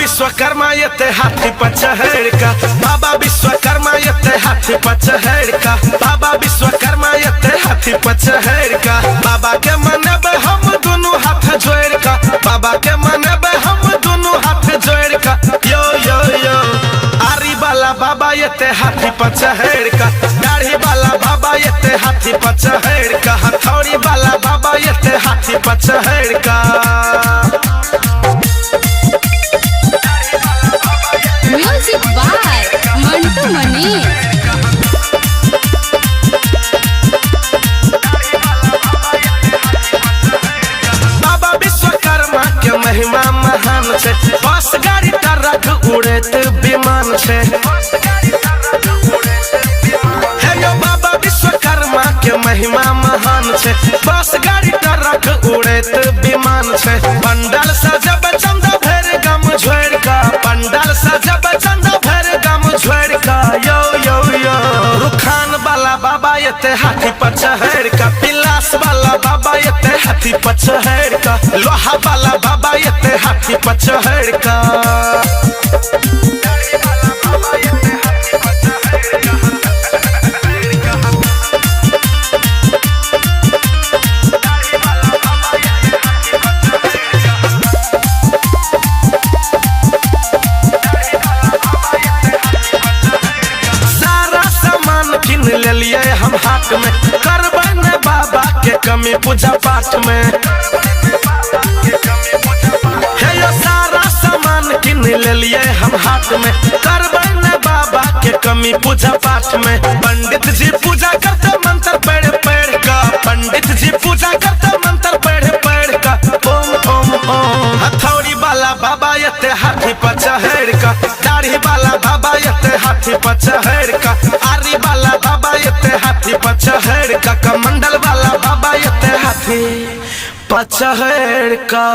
विश्वकर्मा येते हाथी पर चढ़ का, बाबा विश्वकर्मा येते हाथी पर चढ़ का, बाबा विश्वकर्मा येते हाथी पर चढ़ का। बाबा के मनब हम दोनों हाथ जोड़ का, बाबा के मनब हम दोनों हाथ जोड़ का। यो यो यो आरी वाला बाबा येते हाथी पर चढ़ का, दाढ़ी वाला बाबा येते हाथी पर चढ़ का, हथौड़ी वाला बाबा येते हाथी पर चढ़ का। म्यूजिक बाय मंटू मनी। बाबा विश्वकर्मा के महिमा महान छे, बस गाड़ी ट्रक उड़ैत विमान छे। हे यो बाबा विश्वकर्मा के महिमा महान छे, बस गाड़ी ट्रक उड़ैत विमान छे। पंडाल सजब चंदा भर गम झोड़ का, पंडाल सजब चंदा भर गम झोड़ का। यो यो यो रुखान वाला बाबा येते हाथी पर चढ़ का, पिलास वाला बाबा येते हाथी पर चढ़ का, लोहा वाला बाबा येते हाथी पर चढ़ का। ले लिए हम हाथ में, करबै न बाबा के कमी पूजा पाठ में। हे यो सारा सामान किन ले लिए हम हाथ में, करबै न बाबा के कमी पूजा पाठ में। पंडित जी पूजा करते मंत्र पढ़ पढ़ का, पंडित जी पूजा करते मंत्र पढ़ पढ़ का। ओम ओम ओम हथौड़ी वाला बाबा येते हाथी पर चढ़ का, दाढ़ी वाला बाबा येते हाथी पर चढ़ का, आरी वाला बाबा येते हाथी पर चढ़ का, कमंडल वाला बाबा येते हाथी पर चढ़ का।